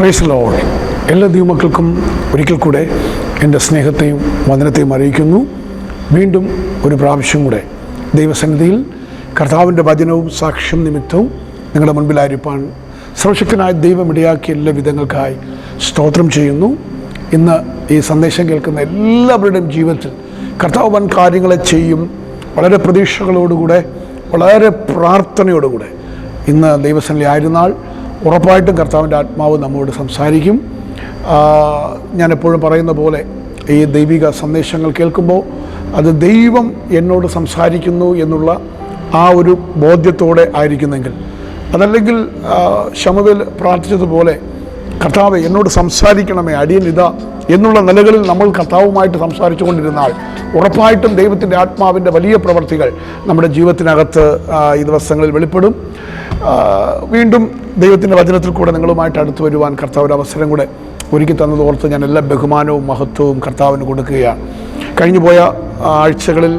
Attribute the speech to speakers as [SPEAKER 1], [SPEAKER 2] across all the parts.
[SPEAKER 1] Praise the Lord. എല്ലാ ദൈവമക്കൾക്കും ഒരിക്കൽ കൂടെ എൻ്റെ സ്നേഹത്തെയും വന്ദനത്തെയും അറിയിക്കുന്നു. വീണ്ടും ഒരു പ്രാവശ്യം കൂടെ ദൈവസന്നിധിയിൽ കർത്താവിൻ്റെ വചനവും സാക്ഷ്യം നിമിത്തവും നിങ്ങളുടെ മുൻപിലായിരിക്കാൻ സർവശക്തനായ ദൈവം ഇടയാക്കിയ എല്ലാ വിധങ്ങൾക്കായി സ്തോത്രം ചെയ്യുന്നു. ഇന്ന് ഈ സന്ദേശം കേൾക്കുന്ന എല്ലാവരുടെയും ജീവിതത്തിൽ കർത്താവ് വൻ കാര്യങ്ങളെ ചെയ്യും. വളരെ പ്രതീക്ഷകളോടുകൂടെ, വളരെ പ്രാർത്ഥനയോടുകൂടെ ഇന്ന് ദൈവസന്നിധി ആയിരുന്നാൽ ഉറപ്പായിട്ടും കർത്താവിൻ്റെ ആത്മാവ് നമ്മോട് സംസാരിക്കും. ഞാൻ എപ്പോഴും പറയുന്ന പോലെ ഈ ദൈവിക സന്ദേശങ്ങൾ കേൾക്കുമ്പോൾ അത് ദൈവം എന്നോട് സംസാരിക്കുന്നു എന്നുള്ള ആ ഒരു ബോധ്യത്തോടെ ആയിരിക്കുന്നെങ്കിൽ, അതല്ലെങ്കിൽ ശമൂവേൽ പ്രാർത്ഥിച്ചതുപോലെ കർത്താവെ എന്നോട് സംസാരിക്കണമേ, അടിയനിതാ എന്നുള്ള നിലകളിൽ നമ്മൾ കർത്താവുമായിട്ട് സംസാരിച്ചു കൊണ്ടിരുന്നാൽ ഉറപ്പായിട്ടും ദൈവത്തിൻ്റെ ആത്മാവിൻ്റെ വലിയ പ്രവർത്തികൾ നമ്മുടെ ജീവിതത്തിനകത്ത് ഈ ദിവസങ്ങളിൽ വെളിപ്പെടും. വീണ്ടും ദൈവത്തിൻ്റെ വചനത്തിൽ കൂടെ നിങ്ങളുമായിട്ട് അടുത്ത് വരുവാൻ കർത്താവിൻ്റെ അവസരം കൂടെ ഒരുക്കി തന്നതോർത്ത് ഞാൻ എല്ലാ ബഹുമാനവും മഹത്വവും കർത്താവിന് കൊടുക്കുകയാണ്. കഴിഞ്ഞു പോയ ആഴ്ചകളിൽ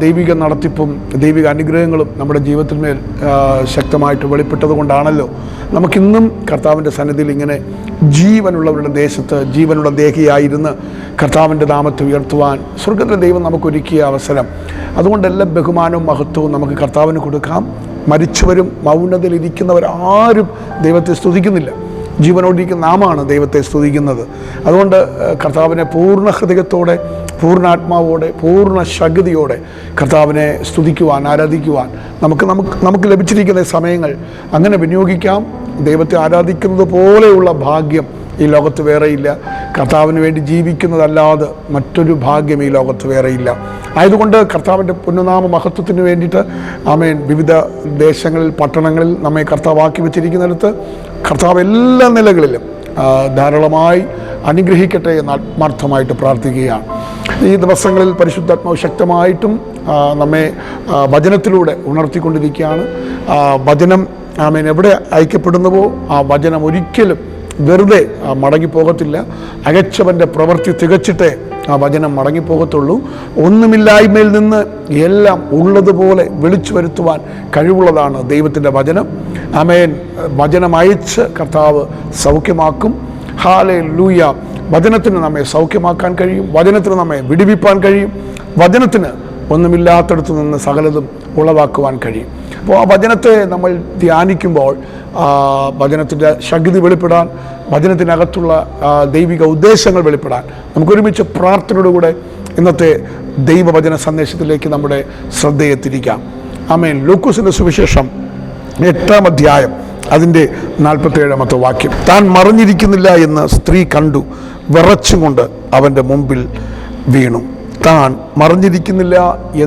[SPEAKER 1] ദൈവിക നടത്തിപ്പും ദൈവിക അനുഗ്രഹങ്ങളും നമ്മുടെ ജീവിതത്തിന്മേൽ ശക്തമായിട്ട് വെളിപ്പെട്ടത് കൊണ്ടാണല്ലോ നമുക്കിന്നും കർത്താവിൻ്റെ സന്നിധിയിൽ ഇങ്ങനെ ജീവനുള്ളവരുടെ ദേശത്ത് ജീവനുള്ള ദേഹിയായിരുന്ന് കർത്താവിൻ്റെ നാമത്തെ ഉയർത്തുവാൻ സ്വർഗ്ഗത്തിലെ ദൈവം നമുക്കൊരുക്കിയ അവസരം. അതുകൊണ്ട് എല്ലാ ബഹുമാനവും മഹത്വവും നമുക്ക് കർത്താവിന് കൊടുക്കാം. മരിച്ചവരും മൗനതയിലിരിക്കുന്നവരാരും ദൈവത്തെ സ്തുതിക്കുന്നില്ല. ജീവനോടിരിക്കുന്ന നാമാണ് ദൈവത്തെ സ്തുതിക്കുന്നത്. അതുകൊണ്ട് കർത്താവിനെ പൂർണ്ണ ഹൃദയത്തോടെ, പൂർണ്ണ ആത്മാവോടെ, പൂർണ്ണ ശക്തിയോടെ കർത്താവിനെ സ്തുതിക്കുവാൻ, ആരാധിക്കുവാൻ നമുക്ക് ലഭിച്ചിരിക്കുന്ന സമയങ്ങൾ അങ്ങനെ വിനിയോഗിക്കാം. ദൈവത്തെ ആരാധിക്കുന്നത് പോലെയുള്ള ഭാഗ്യം ഈ ലോകത്ത് വേറെയില്ല. കർത്താവിന് വേണ്ടി ജീവിക്കുന്നതല്ലാതെ മറ്റൊരു ഭാഗ്യം ഈ ലോകത്ത് വേറെയില്ല. ആയതുകൊണ്ട് കർത്താവിൻ്റെ പുണ്യനാമ മഹത്വത്തിന് വേണ്ടിയിട്ട് ആമേൻ വിവിധ ദേശങ്ങളിൽ, പട്ടണങ്ങളിൽ നമ്മെ കർത്താവാക്കി വെച്ചിരിക്കുന്നിടത്ത് കർത്താവ് എല്ലാ നിലകളിലും ധാരാളമായി അനുഗ്രഹിക്കട്ടെ എന്ന് ആത്മാർത്ഥമായിട്ട് പ്രാർത്ഥിക്കുകയാണ്. ഈ ദിവസങ്ങളിൽ പരിശുദ്ധാത്മാവ് ശക്തമായിട്ടും നമ്മെ വചനത്തിലൂടെ ഉണർത്തിക്കൊണ്ടിരിക്കുകയാണ്. വചനം ആമേൻ എവിടെ ഐക്യപ്പെടുന്നുവോ ആ വചനം ഒരിക്കലും വെറുതെ മടങ്ങിപ്പോകത്തില്ല. അകച്ചവൻ്റെ പ്രവൃത്തി തികച്ചിട്ടേ ആ വചനം മടങ്ങിപ്പോകത്തുള്ളൂ. ഒന്നുമില്ലായ്മയിൽ നിന്ന് എല്ലാം ഉള്ളതുപോലെ വിളിച്ചു വരുത്തുവാൻ കഴിവുള്ളതാണ് ദൈവത്തിൻ്റെ വചനം. ആമേൻ. വചനം അയച്ച് കർത്താവ് സൗഖ്യമാക്കും. ഹല്ലേലൂയ. വചനത്തിന് നമ്മെ സൗഖ്യമാക്കാൻ കഴിയും. വചനത്തിന് നമ്മെ വിടുവിപ്പാൻ കഴിയും. വചനത്തിന് ഒന്നുമില്ലാത്തടത്തു നിന്ന് സകലതും ഉളവാക്കുവാൻ കഴിയും. അപ്പോൾ ആ വചനത്തെ നമ്മൾ ധ്യാനിക്കുമ്പോൾ വചനത്തിൻ്റെ ശക്തി വെളിപ്പെടാൻ, വചനത്തിനകത്തുള്ള ദൈവിക ഉദ്ദേശങ്ങൾ വെളിപ്പെടാൻ നമുക്കൊരുമിച്ച് പ്രാർത്ഥനയോടുകൂടെ ഇന്നത്തെ ദൈവവചന സന്ദേശത്തിലേക്ക് നമ്മുടെ ശ്രദ്ധയെ തിരിക്കാം. ആമേൻ. ലൂക്കോസിൻ്റെ സുവിശേഷം 8-ാം അധ്യായം അതിൻ്റെ 47-ാമത്തെ വാക്യം. താൻ മറിഞ്ഞിരിക്കുന്നില്ല എന്ന് സ്ത്രീ കണ്ടു, വിറച്ചുകൊണ്ട് അവൻ്റെ മുമ്പിൽ വീണു. താൻ മറിഞ്ഞിരിക്കുന്നില്ല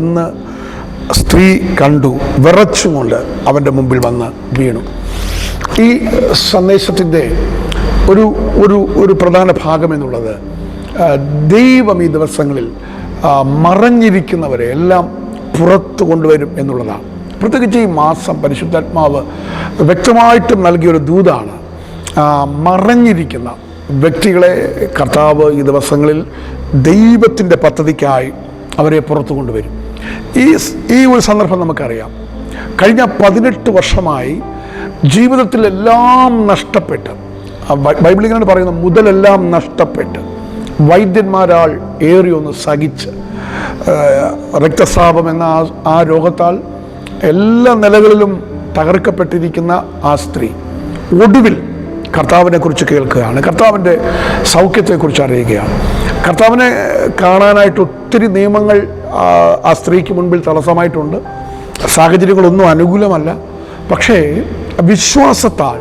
[SPEAKER 1] എന്ന് സ്ത്രീ കണ്ടു, വിറച്ചുകൊണ്ട് അവൻ്റെ മുമ്പിൽ വന്ന് വീണു. ഈ സന്ദേശത്തിൻ്റെ ഒരു പ്രധാന ഭാഗം എന്നുള്ളത് ദൈവം ഈ ദിവസങ്ങളിൽ മറഞ്ഞിരിക്കുന്നവരെ എല്ലാം പുറത്തു കൊണ്ടുവരും എന്നുള്ളതാണ്. പ്രത്യേകിച്ച് ഈ മാസം പരിശുദ്ധാത്മാവ് വ്യക്തമായിട്ടും നൽകിയൊരു ദൂതാണ്. മറഞ്ഞിരിക്കുന്ന വ്യക്തികളെ കർത്താവ് ഈ ദിവസങ്ങളിൽ ദൈവത്തിൻ്റെ പദ്ധതിക്കായി അവരെ പുറത്തു കൊണ്ടുവരും. ഈ ഒരു സന്ദർഭം നമുക്കറിയാം. കഴിഞ്ഞ 18 വർഷമായി ജീവിതത്തിലെല്ലാം നഷ്ടപ്പെട്ട്, ബൈബിളിൽ ഇങ്ങനെ പറയുന്ന മുതലെല്ലാം നഷ്ടപ്പെട്ട്, വൈദ്യന്മാരാൽ ഏറിയൊന്ന് സഹിച്ച്, രക്തസ്രാവം എന്ന ആ രോഗത്താൽ എല്ലാ നിലകളിലും തകർക്കപ്പെട്ടിരിക്കുന്ന ആ സ്ത്രീ ഒടുവിൽ കർത്താവിനെ കുറിച്ച് കേൾക്കുകയാണ്. കർത്താവിൻ്റെ സൗഖ്യത്തെക്കുറിച്ച് അറിയുകയാണ്. കർത്താവിനെ കാണാനായിട്ട് ഒത്തിരി നിയമങ്ങൾ ആ സ്ത്രീക്ക് മുൻപിൽ തടസ്സമായിട്ടുണ്ട്. സാഹചര്യങ്ങളൊന്നും അനുകൂലമല്ല. പക്ഷേ വിശ്വാസത്താൽ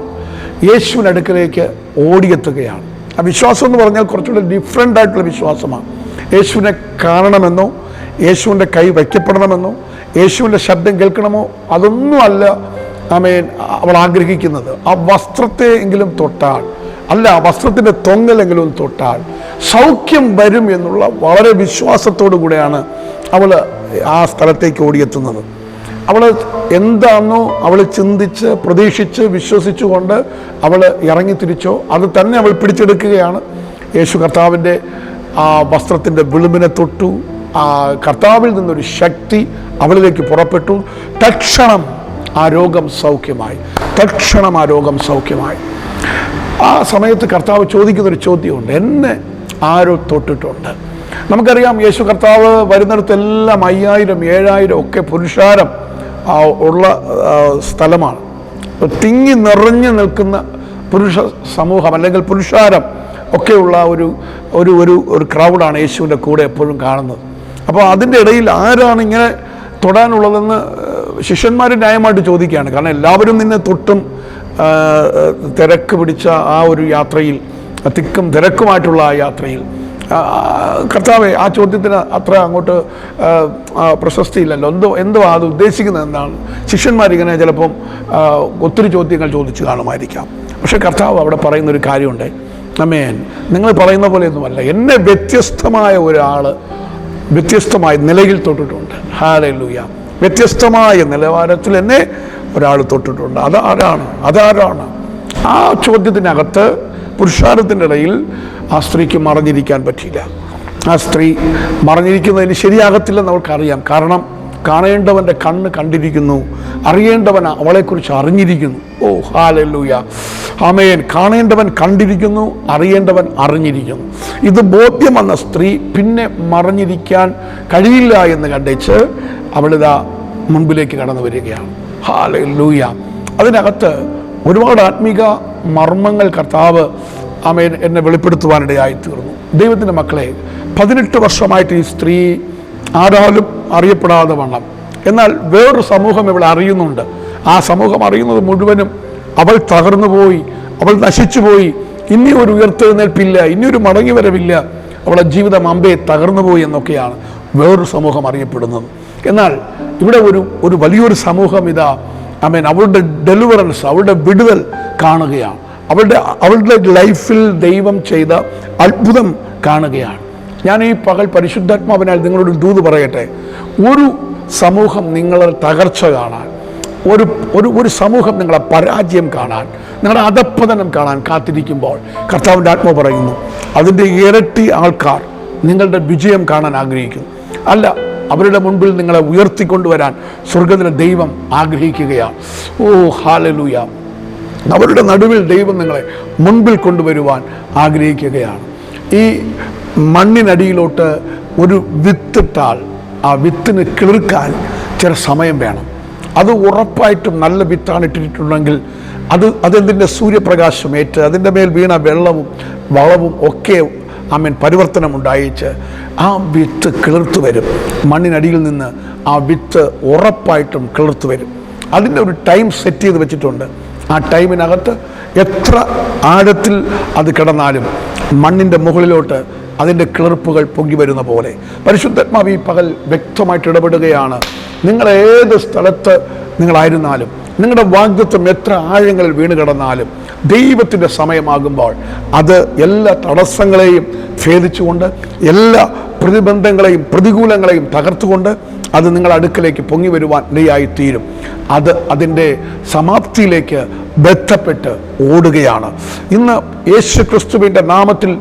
[SPEAKER 1] യേശുവിൻ്റെ അടുക്കലേക്ക് ഓടിയെത്തുകയാണ്. ആ വിശ്വാസം എന്ന് പറഞ്ഞാൽ കുറച്ചുകൂടി ഡിഫറെൻ്റ് ആയിട്ടുള്ള വിശ്വാസമാണ്. യേശുവിനെ കാണണമെന്നോ, യേശുവിൻ്റെ കൈ വയ്ക്കപ്പെടണമെന്നോ, യേശുവിൻ്റെ ശബ്ദം കേൾക്കണമോ, അതൊന്നുമല്ല ആമേൻ അവൾ ആഗ്രഹിക്കുന്നത്. ആ വസ്ത്രത്തെ എങ്കിലും തൊട്ടാൽ, അല്ല വസ്ത്രത്തിൻ്റെ തൊങ്ങലെങ്കിലും തൊട്ടാൽ സൗഖ്യം വരും എന്നുള്ള വളരെ വിശ്വാസത്തോടു കൂടെയാണ് അവൾ ആ സ്ഥലത്തേക്ക് ഓടിയെത്തുന്നത്. അവൾ എന്താണെന്നോ അവൾ ചിന്തിച്ച് പ്രതീക്ഷിച്ച് വിശ്വസിച്ചുകൊണ്ട് അവൾ ഇറങ്ങി തിരിച്ചോ അത് തന്നെ അവൾ പിടിച്ചെടുക്കുകയാണ്. യേശു കർത്താവിൻ്റെ ആ വസ്ത്രത്തിൻ്റെ വിളിമ്പിനെ തൊട്ടു. ആ കർത്താവിൽ നിന്നൊരു ശക്തി അവളിലേക്ക് പുറപ്പെട്ടു. തക്ഷണം ആ രോഗം സൗഖ്യമായി. തക്ഷണം ആ രോഗം സൗഖ്യമായി. ആ സമയത്ത് കർത്താവ് ചോദിക്കുന്നൊരു ചോദ്യമുണ്ട്, എന്നെ ആരോ തൊട്ടിട്ടുണ്ട്? നമുക്കറിയാം യേശു കർത്താവ് വരുന്നിടത്തെല്ലാം 5000 7000 ഒക്കെ പുരുഷാരം ഉള്ള സ്ഥലമാണ്. തിങ്ങി നിറഞ്ഞു നിൽക്കുന്ന പുരുഷ സമൂഹം അല്ലെങ്കിൽ പുരുഷാരം ഒക്കെയുള്ള ഒരു ക്രൗഡാണ് യേശുവിൻ്റെ കൂടെ എപ്പോഴും കാണുന്നത്. അപ്പോൾ അതിൻ്റെ ഇടയിൽ ആരാണ് ഇങ്ങനെ തൊടാനുള്ളതെന്ന് ശിഷ്യന്മാർ ന്യായമായിട്ട് ചോദിക്കുകയാണ്. കാരണം എല്ലാവരും നിന്നെ തൊട്ടും തിരക്ക് പിടിച്ച ആ ഒരു യാത്രയിൽ, തിക്കും തിരക്കുമായിട്ടുള്ള ആ യാത്രയിൽ കർത്താവെ ആ ചോദ്യത്തിന് അത്ര അങ്ങോട്ട് പ്രശസ്തിയില്ലല്ലോ. എന്തോ അത് ഉദ്ദേശിക്കുന്നത് എന്താണ്? ശിഷ്യന്മാരിങ്ങനെ ചിലപ്പം ഒത്തിരി ചോദ്യങ്ങൾ ചോദിച്ചു കാണുമായിരിക്കാം. പക്ഷെ കർത്താവ് അവിടെ പറയുന്നൊരു കാര്യമുണ്ട്, ആമേൻ, നിങ്ങൾ പറയുന്ന പോലെയൊന്നുമല്ല, എന്നെ വ്യത്യസ്തമായ ഒരാൾ വ്യത്യസ്തമായ നിലയിൽ തൊട്ടിട്ടുണ്ട്. ഹല്ലേലൂയ. വ്യത്യസ്തമായ നിലവാരത്തിൽ എന്നെ ഒരാൾ തൊട്ടിട്ടുണ്ട്. അതാരാണ്? ആ ചോദ്യത്തിനകത്ത് പുരുഷാരത്തിൻ്റെ ഇടയിൽ ആ സ്ത്രീക്ക് മറഞ്ഞിരിക്കാൻ പറ്റിയില്ല. ആ സ്ത്രീ മറഞ്ഞിരിക്കുന്നതിന് ശരിയാകത്തില്ലെന്ന് അവൾക്കറിയാം. കാരണം കാണേണ്ടവൻ്റെ കണ്ണ് കണ്ടിരിക്കുന്നു, അറിയേണ്ടവൻ അവളെക്കുറിച്ച് അറിഞ്ഞിരിക്കുന്നു. ഓ ഹല്ലേലൂയ, ആമേൻ. കാണേണ്ടവൻ കണ്ടിരിക്കുന്നു, അറിയേണ്ടവൻ അറിഞ്ഞിരിക്കുന്നു. ഇത് ബോധ്യം വന്ന സ്ത്രീ പിന്നെ മറഞ്ഞിരിക്കാൻ കഴിയില്ല എന്ന് കണ്ടേച്ച് അവളിതാ മുൻപിലേക്ക് കടന്നു വരികയാണ്. ഹല്ലേലൂയ. അതിനകത്ത് ഒരുപാട് ആത്മീക മർമ്മങ്ങൾ കർത്താവ് ആമേൻ എന്നെ വെളിപ്പെടുത്തുവാനിടയായി തീർന്നു. ദൈവത്തിൻ്റെ മക്കളെ, 18 വർഷമായിട്ട് ഈ സ്ത്രീ ആരാലും അറിയപ്പെടാതെ വണ്ണം, എന്നാൽ വേറൊരു സമൂഹം ഇവിടെ അറിയുന്നുണ്ട്. ആ സമൂഹം അറിയുന്നത് മുഴുവനും അവൾ തകർന്നു പോയി, അവൾ നശിച്ചു പോയി, ഇനി ഒരു ഉയർത്തെഴുന്നേൽപ്പില്ല, ഇനിയൊരു മടങ്ങി വരവില്ല, അവളുടെ ജീവിതം അമ്പേ തകർന്നു പോയി എന്നൊക്കെയാണ് വേറൊരു സമൂഹം അറിയപ്പെടുന്നത്. എന്നാൽ ഇവിടെ ഒരു വലിയൊരു സമൂഹം ഇതാ ആമേൻ അവളുടെ ഡെലിവറൻസ്, അവളുടെ വിടുതൽ കാണുകയാണ്. അവളുടെ ലൈഫിൽ ദൈവം ചെയ്ത അത്ഭുതം കാണുകയാണ്. ഞാൻ ഈ പകൽ പരിശുദ്ധാത്മാവിനാൽ നിങ്ങളോട് ദൂത് പറയട്ടെ, ഒരു സമൂഹം നിങ്ങളുടെ തകർച്ച കാണാൻ, ഒരു സമൂഹം നിങ്ങളെ പരാജയം കാണാൻ, നിങ്ങളുടെ അധപ്പതനം കാണാൻ കാത്തിരിക്കുമ്പോൾ കർത്താവിൻ്റെ ആത്മാവ് പറയുന്നു, അതിൻ്റെ ഇരട്ടി ആൾക്കാർ നിങ്ങളുടെ വിജയം കാണാൻ ആഗ്രഹിക്കുന്നു. അല്ല, അവരുടെ മുൻപിൽ നിങ്ങളെ ഉയർത്തിക്കൊണ്ടുവരാൻ സ്വർഗ്ഗത്തിലെ ദൈവം ആഗ്രഹിക്കുകയാണ്. ഓ ഹല്ലേലൂയ. അവരുടെ നടുവിൽ ദൈവം നിങ്ങളെ മുൻപിൽ കൊണ്ടുവരുവാൻ ആഗ്രഹിക്കുകയാണ്. ഈ മണ്ണിനടിയിലോട്ട് ഒരു വിത്തിട്ടാൽ ആ വിത്തിന് കിളിർക്കാൻ ചില സമയം വേണം. അത് ഉറപ്പായിട്ടും നല്ല വിത്താണ് ഇട്ടിട്ടുണ്ടെങ്കിൽ അതെന്തിൻ്റെ സൂര്യപ്രകാശമേറ്റ് അതിൻ്റെ മേൽ വീണ വെള്ളവും വളവും ഒക്കെ ആമേൻ പരിവർത്തനം ഉണ്ടായിച്ച് ആ വിത്ത് കിളിർത്തു വരും. മണ്ണിനടിയിൽ നിന്ന് ആ വിത്ത് ഉറപ്പായിട്ടും കിളിർത്തു വരും. അതിൻ്റെ ഒരു ടൈം സെറ്റ് ചെയ്ത് വെച്ചിട്ടുണ്ട്. ആ ടൈമിനകത്ത് എത്ര ആഴത്തിൽ അത് കിടന്നാലും മണ്ണിൻ്റെ മുകളിലോട്ട് അതിൻ്റെ കിളിർപ്പുകൾ പൊങ്ങി വരുന്ന പോലെ പരിശുദ്ധാത്മാവ് ഈ പകൽ വ്യക്തമായിട്ട് ഇടപെടുകയാണ്. നിങ്ങൾ ഏത് സ്ഥലത്ത് നിങ്ങളായിരുന്നാലും, നിങ്ങളുടെ വാഗ്ദത്തം എത്ര ആഴങ്ങളിൽ വീണ് കിടന്നാലും, ദൈവത്തിൻ്റെ സമയമാകുമ്പോൾ അത് എല്ലാ തടസ്സങ്ങളെയും ഭേദിച്ചുകൊണ്ട്, എല്ലാ പ്രതിബന്ധങ്ങളെയും പ്രതികൂലങ്ങളെയും തകർത്തുകൊണ്ട് അത് നിങ്ങളുടെ അടുക്കലേക്ക് പൊങ്ങി വരുവാൻ ഇടയായിത്തീരും. അതിൻ്റെ സമാപ്തിയിലേക്ക് ബന്ധപ്പെട്ട് ഓടുകയാണ്. ഇന്ന് യേശു ക്രിസ്തുവിൻ്റെ നാമത്തിൽ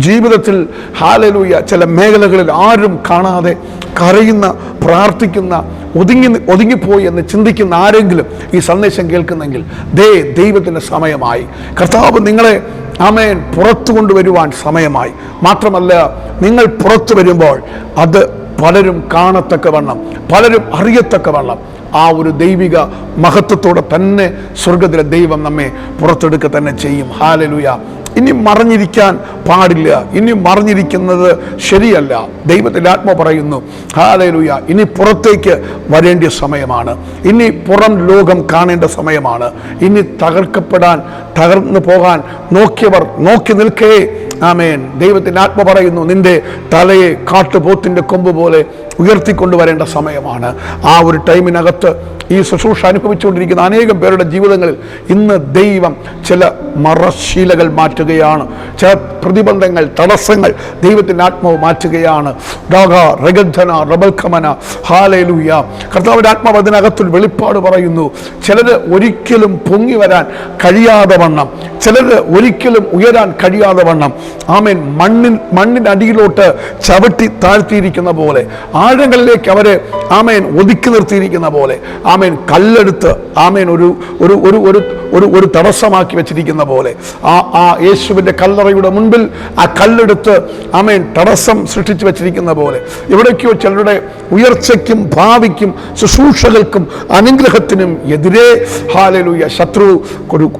[SPEAKER 1] ജീവിതത്തിൽ ഹല്ലേലൂയ ചില മേഖലകളിൽ ആരും കാണാതെ കരയുന്ന, പ്രാർത്ഥിക്കുന്ന, ഒതുങ്ങിപ്പോയി എന്ന് ചിന്തിക്കുന്ന ആരെങ്കിലും ഈ സന്ദേശം കേൾക്കുന്നെങ്കിൽ ദൈവത്തിൻ്റെ സമയമായി. കർത്താവ് നിങ്ങളെ ആമേൻ പുറത്തു കൊണ്ടുവരുവാൻ സമയമായി. മാത്രമല്ല, നിങ്ങൾ പുറത്തു വരുമ്പോൾ അത് പലരും കാണത്തക്കവണ്ണം, പലരും അറിയത്തക്കവണ്ണം ആ ഒരു ദൈവിക മഹത്വത്തോടെ തന്നെ സ്വർഗ്ഗത്തിലെ ദൈവം നമ്മെ പുറത്തെടുക്കുക തന്നെ ചെയ്യും. ഹല്ലേലൂയ. ഇനി മറഞ്ഞിരിക്കാൻ പാടില്ല. ഇനി മറഞ്ഞിരിക്കുന്നത് ശരിയല്ല. ദൈവത്തിൻ്റെ ആത്മാവ് പറയുന്നു, ഹല്ലേലൂയ, ഇനി പുറത്തേക്ക് വരേണ്ട സമയമാണ്. ഇനി പുറം ലോകം കാണേണ്ട സമയമാണ്. ഇനി തകർന്നു പോകാൻ നോക്കിയവർ നോക്കി നിൽക്കേ. ആമേൻ. ദൈവത്തിൻ്റെ ആത്മ പറയുന്നു, നിന്റെ തലയെ കാട്ടുപോത്തിൻ്റെ കൊമ്പ് പോലെ ഉയർത്തിക്കൊണ്ടുവരേണ്ട സമയമാണ്. ആ ഒരു ടൈമിനകത്ത് ഈ ശുശ്രൂഷ അനുഭവിച്ചുകൊണ്ടിരിക്കുന്ന അനേകം പേരുടെ ജീവിതങ്ങളിൽ ഇന്ന് ദൈവം ചില മറശീലകൾ മാറ്റുകയാണ്, ചില പ്രതിബന്ധങ്ങൾ, തടസ്സങ്ങൾ ദൈവത്തിൻ്റെ ആത്മാവ് മാറ്റുകയാണ്. കർത്താവിൻ്റെ ആത്മാവ് അതിനകത്തൊരു വെളിപ്പാട് പറയുന്നു. ചിലർ ഒരിക്കലും പൊങ്ങി വരാൻ കഴിയാതെ വണ്ണം, ചിലർ ഒരിക്കലും ഉയരാൻ കഴിയാതെ വണ്ണം ആമേൻ മണ്ണിൻ്റെ അടിയിലോട്ട് ചവിട്ടി താഴ്ത്തിയിരിക്കുന്ന പോലെ, ആഴങ്ങളിലേക്ക് അവരെ ആമേൻ ഒതുക്കി നിർത്തിയിരിക്കുന്ന പോലെ, ആമേൻ കല്ലെടുത്ത് ആമേൻ ഒരു ഒരു ഒരു ഒരു ഒരു തടസ്സമാക്കി വെച്ചിരിക്കുന്ന പോലെ, ആ യേശുവിൻ്റെ കല്ലറയുടെ മുൻപിൽ ആ കല്ലെടുത്ത് ആമേൻ തടസ്സം സൃഷ്ടിച്ചു വെച്ചിരിക്കുന്ന പോലെ, എവിടേക്കോ ചിലരുടെ ഉയർച്ചയ്ക്കും ഭാവിക്കും ശുശ്രൂഷകൾക്കും അനുഗ്രഹത്തിനും എതിരെ ഹല്ലേലൂയ ശത്രു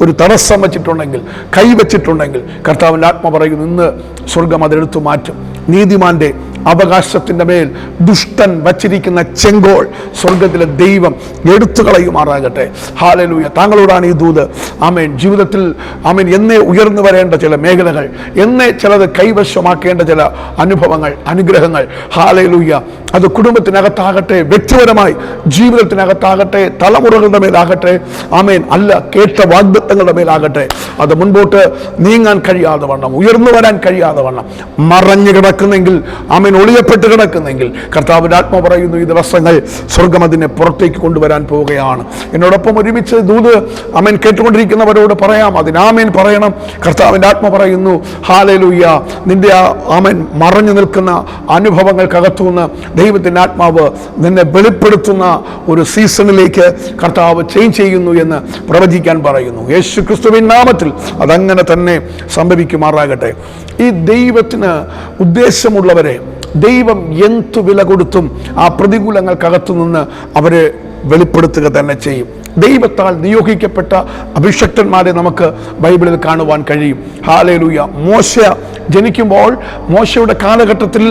[SPEAKER 1] ഒരു തടസ്സം വെച്ചിട്ടുണ്ടെങ്കിൽ, കൈവച്ചിട്ടുണ്ടെങ്കിൽ, കർത്താവിൻ്റെ ആത്മ പറയുന്നു ഇന്ന് സ്വർഗം അതെടുത്തു മാറ്റും. നീതിമാന്റെ അവകാശത്തിൻ്റെ മേൽ ദുഷ്ടൻ വച്ചിരിക്കുന്ന ചെങ്കോൾ സ്വർഗത്തിലെ ദൈവം എടുത്തു കളയുമാറാകട്ടെ. ഹല്ലേലൂയ. താങ്കളോടാണ് ഈ ദൂത്. ആമേൻ. ജീവിതത്തിൽ ആമേൻ എന്നേ ഉയർന്നു വരേണ്ട ചില മേഖലകൾ, എന്നേ ചിലത് കൈവശമാക്കേണ്ട ചില അനുഭവങ്ങൾ, അനുഗ്രഹങ്ങൾ, ഹല്ലേലൂയ, അത് കുടുംബത്തിനകത്താകട്ടെ, വ്യക്തിപരമായി ജീവിതത്തിനകത്താകട്ടെ, തലമുറകളുടെ മേലാകട്ടെ, ആമേൻ, അല്ല കേട്ട വാഗ്ദത്തങ്ങളുടെ മേലാകട്ടെ, അത് മുൻപോട്ട് നീങ്ങാൻ കഴിയാതെ വണ്ണം, ഉയർന്നു വരാൻ കഴിയാതെ വണ്ണം മറഞ്ഞു കിടക്കുന്നെങ്കിൽ, ആമേൻ, ഒളിയപ്പെട്ട് കിടക്കുന്നെങ്കിൽ, കർത്താവിൻ്റെ ആത്മാവ് പറയുന്നു ഈ ദിവസങ്ങൾ സ്വർഗം അതിനെ പുറത്തേക്ക് കൊണ്ടുവരാൻ പോവുകയാണ്. എന്നോടൊപ്പം ഒരുമിച്ച് ദൂത് ആമേൻ കേട്ടുകൊണ്ടിരിക്കുന്നവരോട് പറയാം, അതിന് ആമേൻ പറയണം. കർത്താവിൻ്റെ ആത്മാവ് പറയുന്നു ഹല്ലേലൂയ, നിന്റെ ആമേൻ മറഞ്ഞു നിൽക്കുന്ന അനുഭവങ്ങൾക്കകത്തുനിന്ന് ദൈവത്തിൻ്റെ ആത്മാവ് നിന്നെ വെളിപ്പെടുത്തുന്ന ഒരു സീസണിലേക്ക് കർത്താവ് ചേഞ്ച് ചെയ്യുന്നു എന്ന് പ്രവചിക്കാൻ പറയുന്നു. യേശു ക്രിസ്തുവിൻ നാമത്തിൽ അതങ്ങനെ തന്നെ സംഭവിക്കുമാറാകട്ടെ. ഈ ദൈവത്തിന് ഉദ്ദേശമുള്ളവരെ ദൈവം എന്തു വില കൊടുത്തും ആ പ്രതികൂലങ്ങൾക്കകത്തു നിന്ന് അവരെ വെളിപ്പെടുത്തുക തന്നെ ചെയ്യും. ദൈവത്താൽ നിയോഗിക്കപ്പെട്ട അഭിഷക്തന്മാരെ നമുക്ക് ബൈബിളിൽ കാണുവാൻ കഴിയും. ഹല്ലേലൂയ. മോശ ജനിക്കുമ്പോൾ, മോശയുടെ കാലഘട്ടത്തിൽ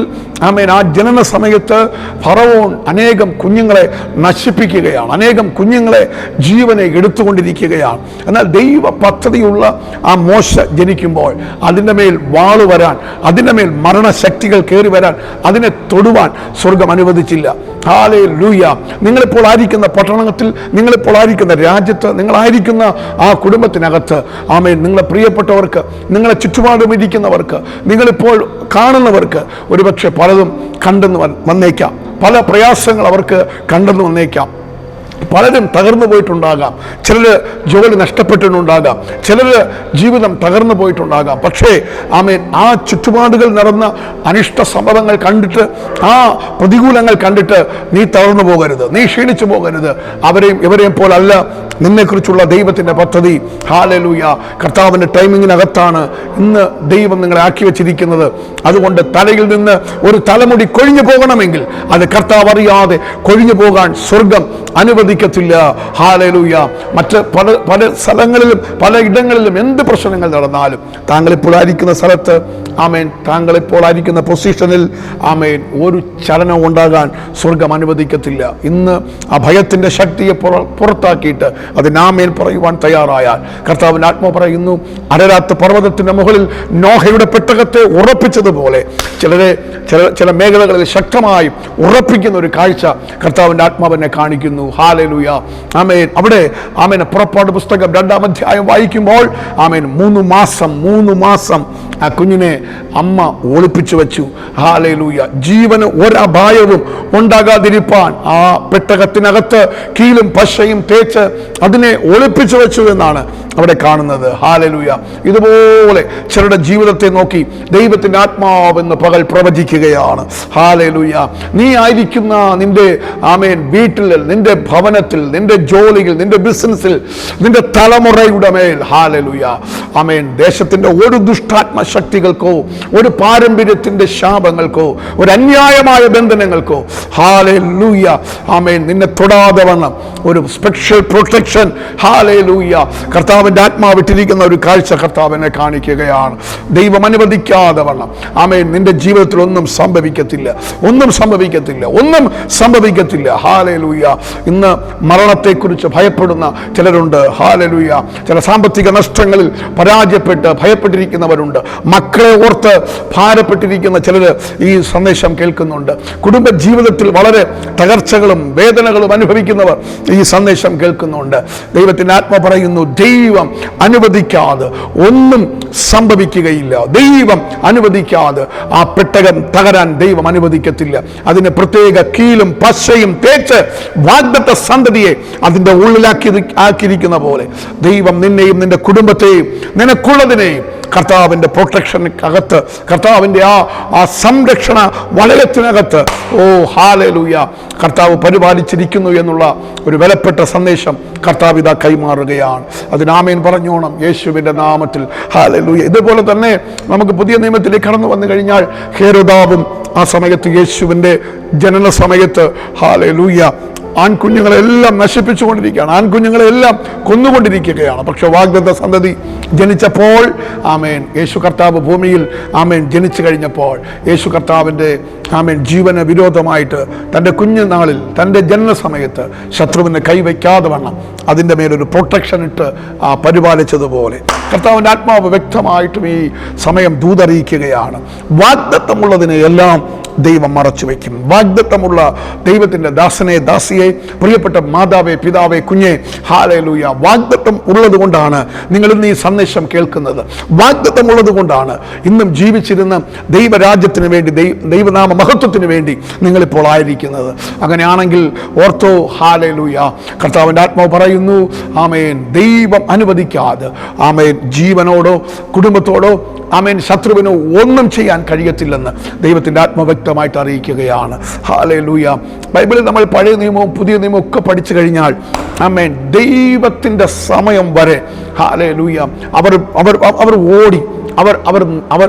[SPEAKER 1] ആമേൻ, ആ ജനന സമയത്ത് ഫറവോൻ അനേകം കുഞ്ഞുങ്ങളെ നശിപ്പിക്കുകയാണ്, അനേകം കുഞ്ഞുങ്ങളെ ജീവനെ എടുത്തുകൊണ്ടിരിക്കുകയാണ്. എന്നാൽ ദൈവ പദ്ധതിയുള്ള ആ മോശ ജനിക്കുമ്പോൾ അതിൻ്റെ മേൽ വാള് വരാൻ, അതിൻ്റെ മേൽ മരണശക്തികൾ കയറി വരാൻ, അതിനെ തൊടുവാൻ സ്വർഗം അനുവദിച്ചില്ല. ഹല്ലേലൂയ. നിങ്ങളിപ്പോൾ ആയിരിക്കുന്ന പട്ടണത്തിൽ, നിങ്ങളിപ്പോൾ ആയിരിക്കുന്ന രാജ്യത്ത്, നിങ്ങളായിരിക്കുന്ന ആ കുടുംബത്തിനകത്ത് ആമേൻ, നിങ്ങളെ പ്രിയപ്പെട്ടവർക്ക്, നിങ്ങളെ ചുറ്റുപാടും ഇരിക്കുന്നവർക്ക്, നിങ്ങളിപ്പോൾ കാണുന്നവർക്ക് ഒരുപക്ഷെ പലതും കണ്ടെന്ന് വന്നേക്കാം, പല പ്രയാസങ്ങൾ അവർക്ക് കണ്ടെന്ന് വന്നേക്കാം. പലരും തകർന്നു പോയിട്ടുണ്ടാകാം, ചിലർ ജോലി നഷ്ടപ്പെട്ടിട്ടുണ്ടാകാം, ചിലർ ജീവിതം തകർന്നു പോയിട്ടുണ്ടാകാം. പക്ഷേ ആമേൻ, ആ ചുറ്റുപാടുകൾ നടന്ന അനിഷ്ട സംഭവങ്ങൾ കണ്ടിട്ട്, ആ പ്രതികൂലങ്ങൾ കണ്ടിട്ട് നീ തളർന്നു പോകരുത്, നീ ക്ഷീണിച്ചു പോകരുത്. അവരെയും ഇവരെയും പോലല്ല നിന്നെക്കുറിച്ചുള്ള ദൈവത്തിൻ്റെ പദ്ധതി. ഹല്ലേലൂയ. കർത്താവിൻ്റെ ടൈമിങ്ങിനകത്താണ് ഇന്ന് ദൈവം നിങ്ങളെ ആക്കി വെച്ചിരിക്കുന്നത്. അതുകൊണ്ട് തലയിൽ നിന്ന് ഒരു തലമുടി കൊഴിഞ്ഞു പോകണമെങ്കിൽ അത് കർത്താവ് അറിയാതെ കൊഴിഞ്ഞു പോകാൻ സ്വർഗം അനുവദിക്കത്തില്ല. ഹല്ലേലൂയ. മറ്റ് പല സ്ഥലങ്ങളിലും പല ഇടങ്ങളിലും എന്ത് പ്രശ്നങ്ങൾ നടന്നാലും താങ്കളിപ്പോൾ ആയിരിക്കുന്ന സ്ഥലത്ത് ആമേൻ, താങ്കളിപ്പോൾ ആയിരിക്കുന്ന പൊസിഷനിൽ ആമേൻ, ഒരു ചലനം ഉണ്ടാകാൻ സ്വർഗം അനുവദിക്കത്തില്ല. ഇന്ന് ആ ഭയത്തിൻ്റെ ശക്തിയെ പുറത്താക്കിയിട്ട് അതിന് ആമേൻ പറയുവാൻ തയ്യാറായാൽ കർത്താവിൻ്റെ ആത്മാവ് പറയുന്നു, അരരാത്ത് പർവ്വതത്തിൻ്റെ മുകളിൽ നോഹയുടെ പെട്ടകത്തെ ഉറപ്പിച്ചതുപോലെ ചില മേഖലകളിൽ ശക്തമായി ഉറപ്പിക്കുന്ന ഒരു കാഴ്ച കർത്താവിൻ്റെ ആത്മാവിനെ കാണിക്കുന്നു. ഹല്ലേലൂയ. ആമേൻ. അവിടെ ആമേൻ, പുറപ്പാട് പുസ്തകം 2-ാം അധ്യായം വായിക്കുമ്പോൾ ആമേൻ, 3 മാസം ആ കുഞ്ഞിനെ അമ്മ ഒളിപ്പിച്ചു വെച്ചു. ഹല്ലേലൂയ. ജീവന് ഒരപായവും ഉണ്ടാകാതിരിപ്പാൻ ആ പെട്ടകത്തിനകത്ത് കീലും പശയും തേച്ച് അതിനെ ഒളിപ്പിച്ചു വെച്ചു എന്നാണ് അവിടെ കാണുന്നത്. ഹല്ലേലൂയ. ഇതുപോലെ ചിലരുടെ ജീവിതത്തെ നോക്കി ദൈവത്തിൻ്റെ ആത്മാവെന്ന് പകൽ പ്രവചിക്കുകയാണ്. ഹല്ലേലൂയ. നീ ആയിരിക്കുന്ന നിന്റെ ആമേൻ വീട്ടിൽ, നിന്റെ ഭവനത്തിൽ, നിന്റെ ജോലിയിൽ, നിന്റെ ബിസിനസ്സിൽ, നിന്റെ തലമുറയുടെ മേൽ ഹല്ലേലൂയ ആമേൻ, ദേശത്തിൻ്റെ ഒരു ദുഷ്ടാത്മ ശക്തികൾക്കോ, ഒരു പാരമ്പര്യത്തിൻ്റെ ശാപങ്ങൾക്കോ, ഒരു അന്യായമായ ബന്ധനങ്ങൾക്കോ ഹല്ലേലൂയ ആമേൻ, നിന്നെ തൊടാതെ വണ്ണം ഒരു സ്പെഷ്യൽ പ്രൊട്ടക്ഷൻ ഹല്ലേലൂയ കർത്താവിൻ്റെ ആത്മാവിട്ടിരിക്കുന്ന ഒരു കാഴ്ച കർത്താവിനെ കാണിക്കുകയാണ്. ദൈവം അനുവദിക്കാതെ വണ്ണം ആമേൻ, നിന്റെ ജീവിതത്തിൽ ഒന്നും സംഭവിക്കത്തില്ല, ഒന്നും സംഭവിക്കത്തില്ല, ഒന്നും സംഭവിക്കത്തില്ല. ഹല്ലേലൂയ. ഇന്ന് മരണത്തെക്കുറിച്ച് ഭയപ്പെടുന്ന ചിലരുണ്ട്. ഹല്ലേലൂയ. ചില സാമ്പത്തിക നഷ്ടങ്ങളിൽ പരാജയപ്പെട്ട് ഭയപ്പെട്ടിരിക്കുന്നവരുണ്ട്. മക്കളെ ഓർത്ത് ഭാരപ്പെട്ടിരിക്കുന്ന ചിലർ ഈ സന്ദേശം കേൾക്കുന്നുണ്ട്. കുടുംബ ജീവിതത്തിൽ വളരെ തകർച്ചകളും വേദനകളും അനുഭവിക്കുന്നവർ ഈ സന്ദേശം കേൾക്കുന്നുണ്ട്. ദൈവത്തിൻ്റെ ആത്മ പറയുന്നു, ദൈവം അനുവദിക്കാതെ ഒന്നും സംഭവിക്കുകയില്ല. ദൈവം അനുവദിക്കാതെ ആ പെട്ടകം തകരാൻ ദൈവം അനുവദിക്കത്തില്ല. അതിന് പ്രത്യേക കീലും പശയും തേച്ച് വാഗ്ദത്ത സന്തതിയെ അതിൻ്റെ ഉള്ളിലാക്കിയിരിക്കുന്ന പോലെ ദൈവം നിന്നെയും നിന്റെ കുടുംബത്തെയും നിനക്കുള്ളതിനെയും കർത്താവിൻ്റെ പ്രൊട്ടക്ഷനകത്ത്, കർത്താവിൻ്റെ ആ സംരക്ഷണ വലയത്തിനകത്ത് ഹല്ലേലൂയ കർത്താവ് പരിപാലിച്ചിരിക്കുന്നു എന്നുള്ള ഒരു വിലപ്പെട്ട സന്ദേശം കർത്താവ് ഇതാ കൈമാറുകയാണ്. അതിന് ആമേൻ പറഞ്ഞോണം യേശുവിൻ്റെ നാമത്തിൽ. ഹല്ലേലൂയ. ഇതുപോലെ തന്നെ നമുക്ക് പുതിയ നിയമത്തിലേക്ക് കടന്നു വന്നു കഴിഞ്ഞാൽ ഹേരോദാവും ആ സമയത്ത് യേശുവിൻ്റെ ജനന സമയത്ത് ഹല്ലേലൂയ ആൺകുഞ്ഞുങ്ങളെല്ലാം നശിപ്പിച്ചുകൊണ്ടിരിക്കുകയാണ്, ആൺകുഞ്ഞുങ്ങളെല്ലാം കൊന്നുകൊണ്ടിരിക്കുകയാണ്. പക്ഷെ വാഗ്ദത്ത സന്തതി ജനിച്ചപ്പോൾ ആമേൻ യേശു കർത്താവ് ഭൂമിയിൽ ആമേൻ ജനിച്ചു കഴിഞ്ഞപ്പോൾ യേശു കർത്താവിൻ്റെ ആമേൻ ജീവന വിരോധമായിട്ട് തൻ്റെ കുഞ്ഞുനാളിൽ തൻ്റെ ജനന സമയത്ത് ശത്രുവിനെ കൈവയ്ക്കാതെ വണ്ണം അതിൻ്റെ മേലൊരു പ്രൊട്ടക്ഷൻ ഇട്ട് പരിപാലിച്ചതുപോലെ കർത്താവിൻ്റെ ആത്മാവ് വ്യക്തമായിട്ടും ഈ സമയം ദൂതറിയിക്കുകയാണ്. വാഗ്ദത്തമുള്ളതിനെ എല്ലാം ദൈവം മറച്ചു വയ്ക്കും. വാഗ്ദത്തമുള്ള ദൈവത്തിൻ്റെ ദാസനെ, ദാസിയെ, പ്രിയപ്പെട്ട മാതാവേ, പിതാവേ, കുഞ്ഞെ, ഹല്ലേലൂയ, വാഗ്ദത്തം ഉള്ളത് കൊണ്ടാണ് നിങ്ങൾ ഇന്ന് ഈ സന്ദേശം കേൾക്കുന്നത്. വാഗ്ദത്തം ഉള്ളത് കൊണ്ടാണ് ഇന്നും ജീവിച്ചിരുന്ന ദൈവരാജ്യത്തിന് വേണ്ടി, ദൈവനാമ മഹത്വത്തിന് വേണ്ടി നിങ്ങളിപ്പോൾ ആയിരിക്കുന്നത്. അങ്ങനെയാണെങ്കിൽ ഓർത്തോ, ഹല്ലേലൂയ, കർത്താവിൻ്റെ ആത്മാവ് പറയുന്നു ആമേൻ, ദൈവം അനുവദിക്കാതെ ആമേൻ ജീവനോടോ കുടുംബത്തോടോ ആമേൻ ശത്രുവിനോ ഒന്നും ചെയ്യാൻ കഴിയത്തില്ലെന്ന് ദൈവത്തിൻ്റെ ആത്മാവ് വ്യക്തമായിട്ട് അറിയിക്കുകയാണ്. ഹല്ലേലൂയ. ബൈബിളിൽ നമ്മൾ പഴയ നിയമവും പുതിയ നിയമവും ഒക്കെ പഠിച്ചു കഴിഞ്ഞാൽ ആമേൻ ദൈവത്തിൻ്റെ സമയം വരെ ഹല്ലേലൂയ അവർ ഓടി,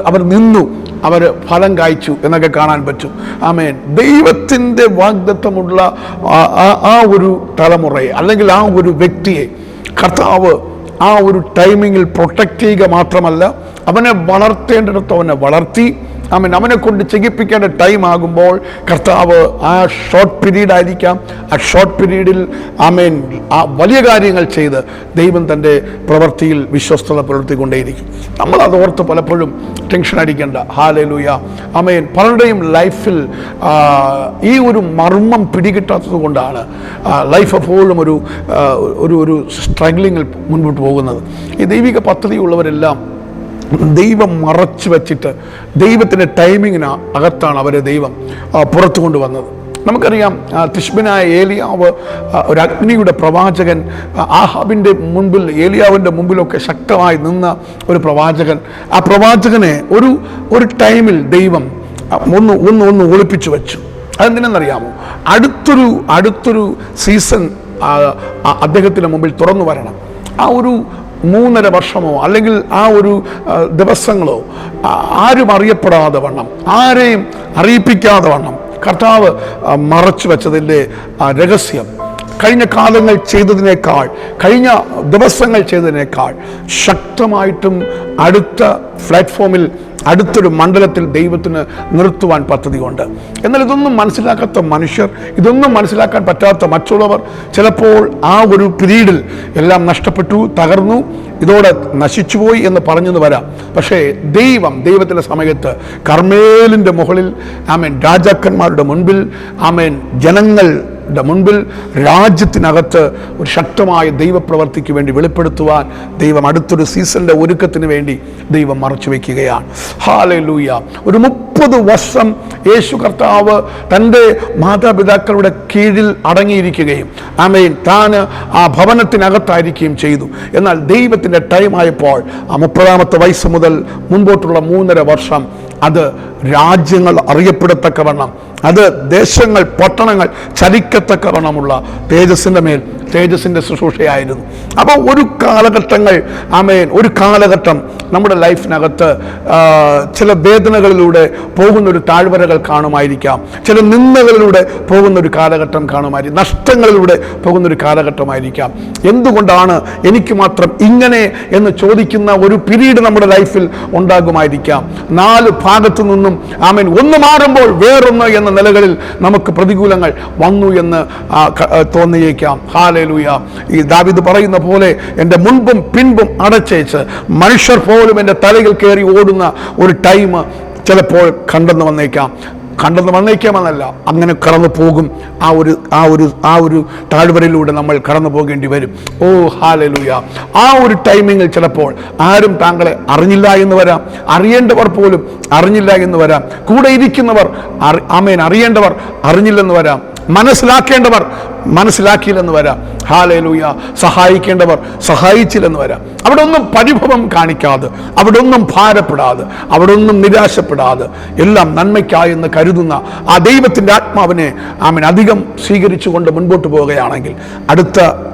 [SPEAKER 1] അവർ നിന്നു, അവർ ഫലം കായ്ച്ചു എന്നൊക്കെ കാണാൻ പറ്റും. ആമേൻ. ദൈവത്തിൻ്റെ വാഗ്ദത്തമുള്ള ആ ഒരു തലമുറയെ അല്ലെങ്കിൽ ആ ഒരു വ്യക്തിയെ കർത്താവ് ആ ഒരു ടൈമിങ്ങിൽ പ്രൊട്ടക്റ്റ് ചെയ്യുക മാത്രമല്ല, അവനെ വളർത്തേണ്ടിടത്ത് അവനെ വളർത്തി. ആമേൻ. അവനെ കൊണ്ട് ചെയ്യിപ്പിക്കേണ്ട ടൈം ആകുമ്പോൾ കർത്താവ് ആ ഷോർട്ട് പീരീഡ് ആയിരിക്കാം, ആ ഷോർട്ട് പീരീഡിൽ ആമേൻ ആ വലിയ കാര്യങ്ങൾ ചെയ്ത് ദൈവം തൻ്റെ പ്രവൃത്തിയിൽ വിശ്വസ്തത പുലർത്തിക്കൊണ്ടേയിരിക്കും. നമ്മളത് ഓർത്ത് പലപ്പോഴും ടെൻഷൻ അടിക്കേണ്ട. ഹല്ലേലൂയ. ആമേൻ. പലരുടെയും ലൈഫിൽ ഈ ഒരു മർമ്മം പിടികിട്ടാത്തത് കൊണ്ടാണ് ലൈഫ് എപ്പോഴും ഒരു സ്ട്രഗ്ലിങ്ങിൽ മുൻപോട്ട് പോകുന്നത്. ഈ ദൈവിക പദ്ധതിയുള്ളവരെല്ലാം ദൈവം മറച്ചു വച്ചിട്ട് ദൈവത്തിൻ്റെ ടൈമിങ്ങിന് അകത്താണ് അവരെ ദൈവം പുറത്തു കൊണ്ടുവന്നത്. നമുക്കറിയാം, തിശ്ബിനായ ഏലിയാവ് ഒരു അഗ്നിയുടെ പ്രവാചകൻ, ആഹാബിൻ്റെ മുൻപിൽ ഏലിയാവിൻ്റെ മുമ്പിലൊക്കെ ശക്തമായി നിന്ന ഒരു പ്രവാചകൻ. ആ പ്രവാചകനെ ഒരു ടൈമിൽ ദൈവം ഒന്ന് ഒളിപ്പിച്ചു വെച്ചു. അതെന്തിനെന്നറിയാമോ? അടുത്തൊരു സീസൺ അദ്ദേഹത്തിൻ്റെ മുമ്പിൽ തുറന്നു വരണം. ആ ഒരു 3.5 വർഷമോ അല്ലെങ്കിൽ ആ ഒരു ദിവസങ്ങളോ ആരും അറിയപ്പെടാതെ വണ്ണം, ആരെയും അറിയിപ്പിക്കാതെ വണ്ണം കർത്താവ് മറച്ചു വെച്ചതിൻ്റെ രഹസ്യം കഴിഞ്ഞ കാലങ്ങൾ ചെയ്തതിനേക്കാൾ, കഴിഞ്ഞ ദിവസങ്ങൾ ചെയ്തതിനേക്കാൾ ശക്തമായിട്ടും അടുത്ത പ്ലാറ്റ്ഫോമിൽ, അടുത്തൊരു മണ്ഡലത്തിൽ ദൈവത്തിന് നിർത്തുവാൻ പദ്ധതിയുണ്ട്. എന്നാൽ ഇതൊന്നും മനസ്സിലാക്കാത്ത മനുഷ്യർ, ഇതൊന്നും മനസ്സിലാക്കാൻ പറ്റാത്ത മറ്റുള്ളവർ ചിലപ്പോൾ ആ ഒരു പീരീഡിൽ എല്ലാം നഷ്ടപ്പെട്ടു, തകർന്നു, ഇതോടെ നശിച്ചുപോയി എന്ന് പറഞ്ഞെന്ന് വരാം. പക്ഷേ ദൈവത്തിൻ്റെ സമയത്ത് കർമ്മേലിൻ്റെ മുകളിൽ ആമേൻ രാജാക്കന്മാരുടെ മുൻപിൽ ആമേൻ ജനങ്ങളുടെ മുൻപിൽ രാജ്യത്തിനകത്ത് ഒരു ശക്തമായ ദൈവപ്രവർത്തിക്ക് വേണ്ടി വെളിപ്പെടുത്തുവാൻ ദൈവം അടുത്തൊരു സീസണിൻ്റെ ഒരുക്കത്തിന് വേണ്ടി ദൈവം മറച്ചു വയ്ക്കുകയാണ്. ഹല്ലേലൂയ. ഒരു 30 വർഷം യേശു കർത്താവ് തൻ്റെ മാതാപിതാക്കളുടെ കീഴിൽ അടങ്ങിയിരിക്കുകയും ആമേൻ താൻ ആ ഭവനത്തിനകത്തായിരിക്കുകയും ചെയ്തു. എന്നാൽ ദൈവത്തിൻ്റെ ടൈമായപ്പോൾ ആ 30ാമത്തെ വയസ്സ് മുതൽ മുൻപോട്ടുള്ള 3.5 വർഷം അത് രാജ്യങ്ങൾ അറിയപ്പെടത്തക്കവണ്ണം, അത് ദേശങ്ങൾ, പട്ടണങ്ങൾ ചലിക്കത്തക്കവണ്ണമുള്ള തേജസ്സിൻ്റെ ശുശ്രൂഷയായിരുന്നു. അപ്പോൾ ഒരു കാലഘട്ടം നമ്മുടെ ലൈഫിനകത്ത് ചില വേദനകളിലൂടെ പോകുന്നൊരു താഴ്വരകൾ കാണുമായിരിക്കാം, ചില നിന്ദകളിലൂടെ പോകുന്നൊരു കാലഘട്ടം കാണുമായിരിക്കും, നഷ്ടങ്ങളിലൂടെ പോകുന്നൊരു കാലഘട്ടമായിരിക്കാം. എന്തുകൊണ്ടാണ് എനിക്ക് മാത്രം ഇങ്ങനെ എന്ന് ചോദിക്കുന്ന ഒരു പീരീഡ് നമ്മുടെ ലൈഫിൽ ഉണ്ടാകുമായിരിക്കാം. 4 ഭാഗത്തു നിന്നും ആമേൻ ഒന്ന് മാറുമ്പോൾ വേറൊന്ന് എന്ന നിലകളിൽ നമുക്ക് പ്രതികൂലങ്ങൾ വന്നു എന്ന് തോന്നിയേക്കാം. ഹല്ലേലൂയ. ഈ ദാവീദ് പറയുന്ന പോലെ എൻ്റെ മുൻപും പിൻപും അടച്ചേച്ച് മനുഷ്യർ പോലും എൻ്റെ തലയിൽ കയറി ഓടുന്ന ഒരു ടൈം ചിലപ്പോൾ കണ്ടെന്ന് വന്നേക്കാമെന്നല്ല, അങ്ങനെ കടന്നു പോകും. ആ ഒരു താഴ്വരയിലൂടെ നമ്മൾ കടന്നു പോകേണ്ടി വരും. ഓ ഹല്ലേലൂയ. ആ ഒരു ടൈമിങ്ങിൽ ചിലപ്പോൾ ആരും താങ്കളെ അറിഞ്ഞില്ല എന്ന് വരാം, അറിയേണ്ടവർ പോലും അറിഞ്ഞില്ല എന്ന് വരാം, കൂടെ ഇരിക്കുന്നവർ ആമേൻ അറിയേണ്ടവർ അറിഞ്ഞില്ലെന്ന് വരാം, മനസ്സിലാക്കേണ്ടവർ മനസ്സിലാക്കിയില്ലെന്ന് വരാം. ഹല്ലേലൂയ. സഹായിക്കേണ്ടവർ സഹായിച്ചില്ലെന്ന് വരാം. അവിടെ ഒന്നും പരിഭവം കാണിക്കാതെ, അവിടെ ഒന്നും ഭാരപ്പെടാതെ, അവിടെ ഒന്നും നിരാശപ്പെടാതെ, എല്ലാം നന്മയ്ക്കായെന്ന് കരുതുന്ന ആ ദൈവത്തിൻ്റെ ആത്മാവിനെ ആമേൻ അധികം സ്വീകരിച്ചുകൊണ്ട് മുൻപോട്ട് പോവുകയാണെങ്കിൽ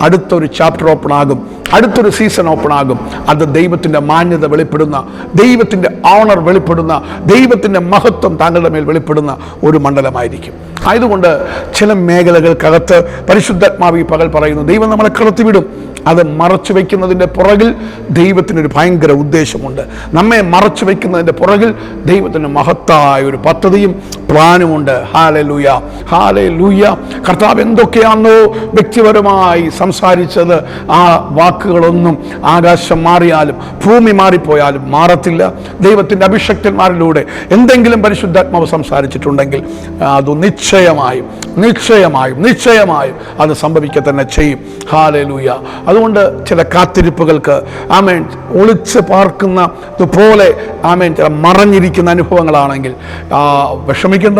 [SPEAKER 1] അടുത്തൊരു ചാപ്റ്റർ ഓപ്പൺ ആകും, അടുത്തൊരു സീസൺ ഓപ്പൺ ആകും. അത് ദൈവത്തിൻ്റെ മാന്യത വെളിപ്പെടുന്ന, ദൈവത്തിൻ്റെ ഓണർ വെളിപ്പെടുന്ന, ദൈവത്തിൻ്റെ മഹത്വം താങ്കളുടെ മേൽ വെളിപ്പെടുന്ന ഒരു മണ്ഡലമായിരിക്കും. ആയതുകൊണ്ട് ചില മേഖലകൾക്കകത്ത് പരിശുദ്ധാത്മാവ് ഈ പകൽ പറയുന്നു, ദൈവം നമ്മളെ കടത്തിവിടും. അത് മറച്ചു വയ്ക്കുന്നതിൻ്റെ പുറകിൽ ദൈവത്തിനൊരു ഭയങ്കര ഉദ്ദേശമുണ്ട്. നമ്മെ മറച്ചു വയ്ക്കുന്നതിൻ്റെ പുറകിൽ ദൈവത്തിന് മഹത്തായ ഒരു പദ്ധതിയും പ്ലാനുമുണ്ട്. Hallelujah, hallelujah. കർത്താവ് എന്തൊക്കെയാണോ വ്യക്തിപരമായി സംസാരിച്ചത്, ആ വാക്കുകളൊന്നും ആകാശം മാറിയാലും ഭൂമി മാറിപ്പോയാലും മാറത്തില്ല. ദൈവത്തിൻ്റെ അഭിഷക്തന്മാരിലൂടെ എന്തെങ്കിലും പരിശുദ്ധാത്മാവ് സംസാരിച്ചിട്ടുണ്ടെങ്കിൽ അത് നിശ്ചയമായും അത് സംഭവിക്കുക തന്നെ ചെയ്യും. ഹല്ലേലൂയ. അതുകൊണ്ട് ചില കാത്തിരിപ്പുകൾക്ക് ആമേൻ ഒളിച്ച് പാർക്കുന്നതുപോലെ ആമേൻ ചില മറഞ്ഞിരിക്കുന്ന അനുഭവങ്ങളാണെങ്കിൽ വിഷമിക്കേണ്ട,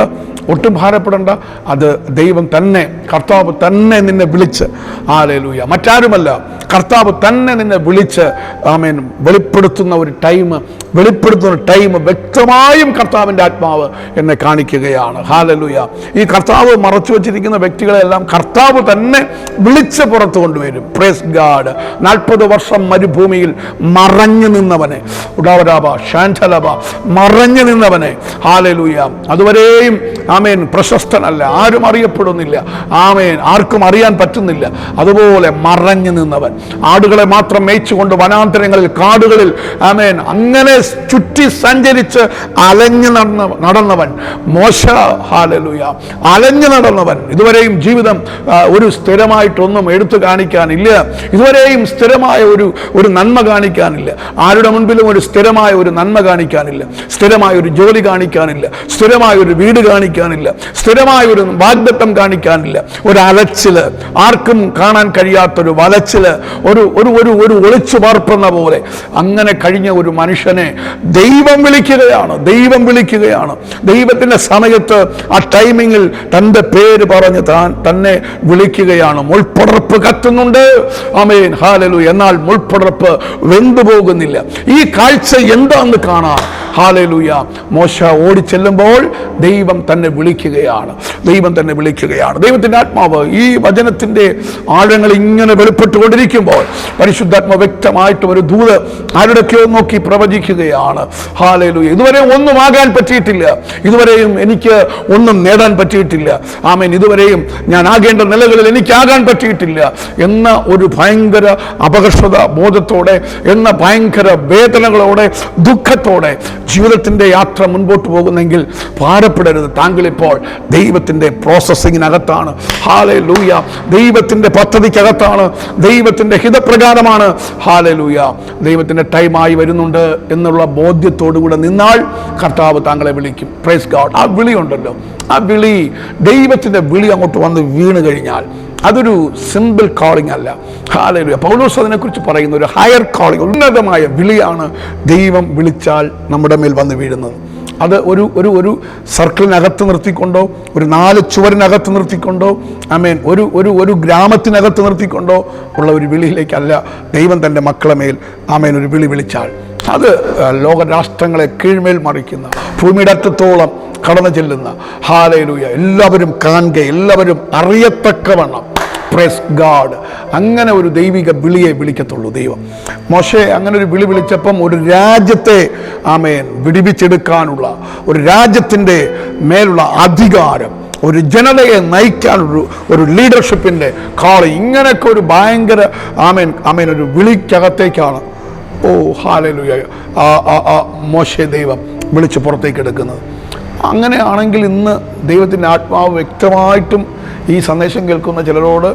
[SPEAKER 1] ഒട്ടും ഭാരപ്പെടേണ്ട. അത് ദൈവം തന്നെ, കർത്താവ് തന്നെ നിന്നെ വിളിച്ച്, ഹല്ലേലൂയ, മറ്റാരുമല്ല, കർത്താവ് തന്നെ നിന്നെ വിളിച്ച് ആമേൻ വെളിപ്പെടുത്തുന്ന ഒരു ടൈം വ്യക്തമായും കർത്താവിൻ്റെ ആത്മാവ് എന്നെ കാണിക്കുകയാണ്. ഹല്ലേലൂയ. ഈ കർത്താവ് മറച്ചു വച്ചിരിക്കുന്ന വ്യക്തികളെല്ലാം കർത്താവ് തന്നെ വിളിച്ച് പുറത്തു കൊണ്ടുവരും. Praise God. 40 വർഷം മരുഭൂമിയിൽ മറഞ്ഞു നിന്നവനെ, മറഞ്ഞു നിന്നവനെ, ഹല്ലേലൂയ, അതുവരെയും ആമേൻ പ്രശസ്തനല്ല, ആരും അറിയപ്പെടുന്നില്ല, ആമേൻ ആർക്കും അറിയാൻ പറ്റുന്നില്ല, അതുപോലെ മറഞ്ഞു നിന്നവൻ, ആടുകളെ മാത്രം മേയിച്ചുകൊണ്ട് വനാന്തരങ്ങളിൽ കാടുകളിൽ ആമേൻ അങ്ങനെ ചുറ്റി സഞ്ചരിച്ച് അലഞ്ഞു നടന്നവൻ മോശ. ഹല്ലേലൂയ. അലഞ്ഞു നടന്നവൻ. ഇതുവരെയും ജീവിതം ഒരു സ്ഥിരമായിട്ടൊന്നും എടുത്തു കാണിക്കാനില്ല, ഇതുവരെയും സ്ഥിരമായ ഒരു നന്മ കാണിക്കാനില്ല, ആരുടെ മുൻപിലും ഒരു സ്ഥിരമായ ഒരു നന്മ കാണിക്കാനില്ല, സ്ഥിരമായ ഒരു ജോലി കാണിക്കാനില്ല, സ്ഥിരമായ ഒരു വീട് കാണിക്കാനില്ല, സ്ഥിരമായ ഒരു വാഗ്ദത്തം കാണിക്കാനില്ല, ഒരു അലച്ചില്, ആർക്കും കാണാൻ കഴിയാത്തൊരു വലച്ചില്, ഒരു ഒളിച്ചു പാർപ്പെന്ന പോലെ അങ്ങനെ കഴിഞ്ഞ ഒരു മനുഷ്യനെ ദൈവം വിളിക്കുകയാണ്. ദൈവത്തിന്റെ സമയത്ത് ആ ടൈമിങ്ങിൽ തൻ്റെ പേര് പറഞ്ഞ് തന്നെ വിളിക്കുകയാണ്. മുൾപ്പടർപ്പ് കത്തുന്നുണ്ട്, ആമേൻ, ഹല്ലേലൂയ, എന്നാൽ മുൾപ്പടർപ്പ് വെന്തുപോകുന്നില്ല. ഈ കാഴ്ച എന്താണെന്ന് കാണാം. ഹല്ലേലൂയ. മോശ ഓടിച്ചെല്ലുമ്പോൾ ദൈവം തന്നെ വിളിക്കുകയാണ്. ദൈവത്തിന്റെ ആത്മാവ് ഈ വചനത്തിന്റെ ആഴങ്ങൾ ഇങ്ങനെ വെളിപ്പെട്ടുകൊണ്ടിരിക്കുമ്പോൾ പരിശുദ്ധാത്മ വ്യക്തമായിട്ടും ഒരു ദൂത് ആരുടെയൊക്കെയോ നോക്കി പ്രവചിക്കുകയാണ്. ഹല്ലേലൂയ. ഇതുവരെ ഒന്നും ആകാൻ പറ്റിയിട്ടില്ല, ഇതുവരെയും എനിക്ക് ഒന്നും നേടാൻ പറ്റിയിട്ടില്ല, ആമേൻ, ഇതുവരെയും ഞാൻ ആകേണ്ട നിലകളിൽ എനിക്കാകാൻ പറ്റിയിട്ടില്ല എന്ന ഒരു ഭയങ്കര അപകർഷത ബോധത്തോടെ, എന്ന ഭയങ്കര വേദനകളോടെ, ദുഃഖത്തോടെ ജീവിതത്തിന്റെ യാത്ര മുൻപോട്ട് പോകുന്നെങ്കിൽ ഭാരപ്പെടരുത്. താങ്കളിപ്പോൾ ദൈവത്തിന്റെ പ്രോസസ്സിങ്ങിനകത്താണ്. ഹല്ലേലൂയ. ദൈവത്തിന്റെ പദ്ധതിക്കകത്താണ്, ദൈവത്തിന്റെ ഹിതപ്രകാരമാണ്. ഹല്ലേലൂയ. ദൈവത്തിന്റെ ടൈമായി വരുന്നുണ്ട് എന്നുള്ള ബോധ്യത്തോടുകൂടെ നിന്നാൽ കർത്താവ് താങ്കളെ വിളിക്കും. Praise God. ആ വിളിയുണ്ടല്ലോ, ആ വിളി, ദൈവത്തിന്റെ വിളി അങ്ങോട്ട് വന്ന് വീണ് കഴിഞ്ഞാൽ അതൊരു സിമ്പിൾ കോളിംഗ് അല്ല. ഹല്ലേലൂയ. പൗലോസ് അതിനെക്കുറിച്ച് പറയുന്ന ഒരു ഹയർ കോളിംഗ്, ഉന്നതമായ വിളിയാണ് ദൈവം വിളിച്ചാൽ നമ്മുടെ മേൽ വന്ന് വീഴുന്നത്. അത് ഒരു സർക്കിളിനകത്ത് നിർത്തിക്കൊണ്ടോ, ഒരു 4 ചുവരിനകത്ത് നിർത്തിക്കൊണ്ടോ, ആമേൻ, ഒരു ഗ്രാമത്തിനകത്ത് നിർത്തിക്കൊണ്ടോ ഉള്ള ഒരു വിളിയിലേക്കല്ല ദൈവം തൻ്റെ മക്കളെ മേൽ ആമേൻ ഒരു വിളി വിളിച്ചാൽ അത് ലോകരാഷ്ട്രങ്ങളെ കീഴ്മേൽ മറിക്കുന്ന, ഭൂമിയുടെ അറ്റത്തോളം കടന്നു ചെല്ലുന്ന, ഹല്ലേലൂയ, എല്ലാവരും കാണുക, എല്ലാവരും അറിയത്തക്കവണ്ണം പ്രൈസ് ഗാഡ്. അങ്ങനെ ഒരു ദൈവിക വിളിയെ വിളിക്കത്തുള്ളൂ ദൈവം. മോശെ അങ്ങനെ ഒരു വിളി വിളിച്ചപ്പം ഒരു രാജ്യത്തെ ആമേൻ വിടിവിച്ചെടുക്കാനുള്ള, ഒരു രാജ്യത്തിൻ്റെ മേലുള്ള അധികാരം, ഒരു ജനതയെ നയിക്കാനുള്ള ഒരു ലീഡർഷിപ്പിൻ്റെ കാള്, ഇങ്ങനെയൊക്കെ ഒരു ഭയങ്കര ആമേൻ ഒരു വിളിക്കകത്തേക്കാണ് ഹല്ലേലൂയ മോശെ ദൈവം വിളിച്ച് പുറത്തേക്ക് എടുക്കുന്നത്. അങ്ങനെയാണെങ്കിൽ ഇന്ന് ദൈവത്തിൻ്റെ ആത്മാവ് വ്യക്തമായിട്ടും ഈ സന്ദേശം കേൾക്കുന്ന ചിലരോട്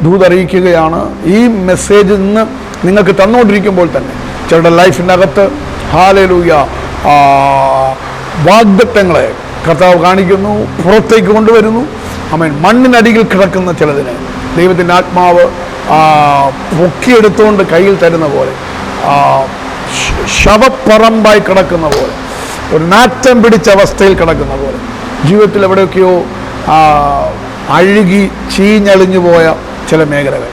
[SPEAKER 1] ദൂതറിയിക്കുകയാണ്. ഈ മെസ്സേജ് ഇന്ന് നിങ്ങൾക്ക് തന്നുകൊണ്ടിരിക്കുമ്പോൾ തന്നെ ചിലരുടെ ലൈഫിനകത്ത് ഹല്ലേലൂയ വാഗ്ദത്തങ്ങളെ കർത്താവ് കാണിക്കുന്നു, പുറത്തേക്ക് കൊണ്ടുവരുന്നു. ആമേൻ. മണ്ണിനടിയിൽ കിടക്കുന്ന ചിലതിനെ ദൈവത്തിൻ്റെ ആത്മാവ് പൊക്കിയെടുത്തുകൊണ്ട് കയ്യിൽ തരുന്ന പോലെ, ശവപ്പറമ്പായി കിടക്കുന്ന പോലെ, ഒരു നാറ്റം പിടിച്ച അവസ്ഥയിൽ കിടക്കുന്ന പോലെ, ജീവിതത്തിൽ എവിടെയൊക്കെയോ അഴുകി ചീഞ്ഞളിഞ്ഞു പോയ ചില മേഖലകൾ,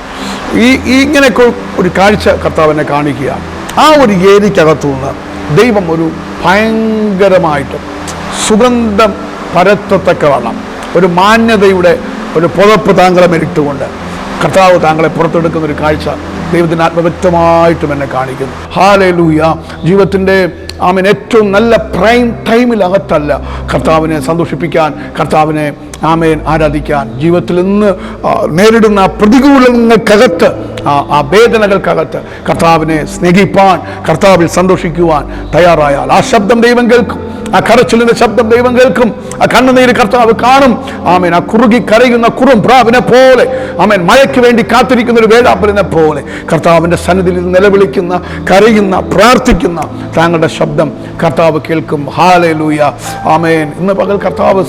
[SPEAKER 1] ഇങ്ങനെയൊക്കെ ഒരു കാഴ്ച കർത്താവിനെ കാണിക്കുകയാണ്. ആ ഒരു ഏരിക്കകത്തുനിന്ന് ദൈവം ഒരു ഭയങ്കരമായിട്ട് സുഗന്ധം പരത്തത്തക്കവണ്ണം ഒരു മാന്യതയുടെ ഒരു പുതപ്പ് താങ്കളെ മെരിട്ടുകൊണ്ട് കർത്താവ് താങ്കളെ പുറത്തെടുക്കുന്ന ഒരു കാഴ്ച ദൈവത്തിൻ്റെ ആത്മവ്യക്തമായിട്ടും എന്നെ കാണിക്കുന്നു. ഹല്ലേലൂയ. ജീവിതത്തിൻ്റെ ഏറ്റവും നല്ല പ്രൈം ടൈമിലകത്തല്ല കർത്താവിനെ സന്തോഷിപ്പിക്കാൻ, കർത്താവിനെ ആരാധിക്കാൻ, ജീവിതത്തിൽ നിന്ന് നേരിടുന്ന പ്രതികൂലങ്ങൾക്കകത്ത്, ആ വേദനകൾക്കകത്ത് കർത്താവിനെ സ്നേഹിപ്പാൻ, കർത്താവിൽ സന്തോഷിക്കുവാൻ തയ്യാറായാൽ ആ ശബ്ദം ദൈവം കേൾക്കും. ആ കരച്ചിലിന്റെ ശബ്ദം ദൈവം കേൾക്കും. ആ കണ്ണുനീര് കർത്താവ് കാണും. ആമേൻ. ആ കുറുകി കരയുന്ന കുറും പ്രാവിനെ പോലെ, ആമേൻ, മഴയ്ക്ക് വേണ്ടി കാത്തിരിക്കുന്ന ഒരു വേഴാമ്പലിനെ പോലെ കർത്താവിന്റെ സന്നിധിയിൽ നിലവിളിക്കുന്ന, കരയുന്ന, പ്രാർത്ഥിക്കുന്ന താങ്കളുടെ ശബ്ദം കർത്താവ് കേൾക്കും. ഹല്ലേലൂയ. ആമേൻ. ഇന്ന് പകൽ കർത്താവ്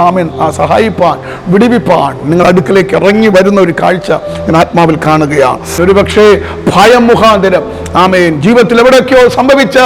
[SPEAKER 1] ആമേൻ സഹായിപ്പാൻ, വിടിവിപ്പാൻ നിങ്ങൾ അടുക്കലേക്ക് ഇറങ്ങി വരുന്ന ഒരു കാഴ്ച ഞാൻ ആത്മാവിൽ കാണുകയാണ്. ഒരുപക്ഷെ ഭയം മുഖാന്തരം, ആമേൻ, ജീവിതത്തിൽ എവിടെയൊക്കെയോ സംഭവിച്ച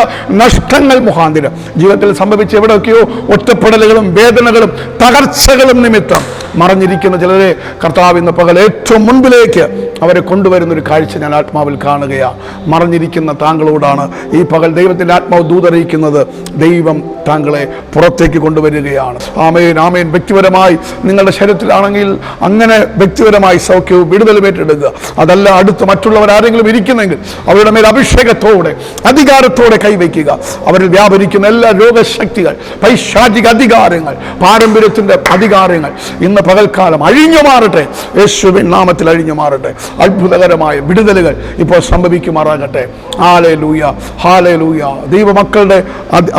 [SPEAKER 1] നഷ്ടങ്ങൾ മുഖാന്തരം, ജീവിതത്തിൽ സംഭവിച്ച എവിടെയൊക്കെയോ ഒറ്റപ്പെടലുകളും വേദനകളും തകർച്ചകളും നിമിത്തം മറഞ്ഞിരിക്കുന്ന ചിലരെ കർത്താവ് ഇന്ന് പകൽ ഏറ്റവും മുൻപിലേക്ക് അവരെ കൊണ്ടുവരുന്ന ഒരു കാഴ്ച ഞാൻ ആത്മാവിൽ കാണുകയാണ്. മറഞ്ഞിരിക്കുന്ന താങ്കളോടാണ് ഈ പകൽ ദൈവത്തിൻ്റെ ആത്മാവ് ദൂതറിയിക്കുന്നത്. ദൈവം താങ്കളെ പുറത്തേക്ക് കൊണ്ടുവരികയാണ്. ആമേൻ, ആമേൻ. വ്യക്തിപരമായി നിങ്ങളുടെ ശരീരത്തിലാണെങ്കിൽ അങ്ങനെ വ്യക്തിപരമായി സൗഖ്യവും വിടുതലും ഏറ്റെടുക്കുക. അതല്ല, അടുത്ത് മറ്റുള്ളവർ ആരെങ്കിലും ഇരിക്കുന്നെങ്കിൽ അവരുടെ മേൽ അഭിഷേകത്തോടെ, അധികാരത്തോടെ കൈവയ്ക്കുക. അവരിൽ വ്യാപരിക്കുന്ന എല്ലാ രോഗശക്തികൾ, പൈശാചിക അധികാരങ്ങൾ, പാരമ്പര്യത്തിൻ്റെ അധികാരങ്ങൾ ഇന്ന് പകൽക്കാലം അഴിഞ്ഞു മാറട്ടെ. യേശുവിൻ നാമത്തിൽ അഴിഞ്ഞു മാറട്ടെ. അത്ഭുതകരമായ വിടുതലുകൾ ഇപ്പോൾ സംഭവിക്കുമാറാകട്ടെ. Hallelujah, hallelujah. ദൈവമക്കളുടെ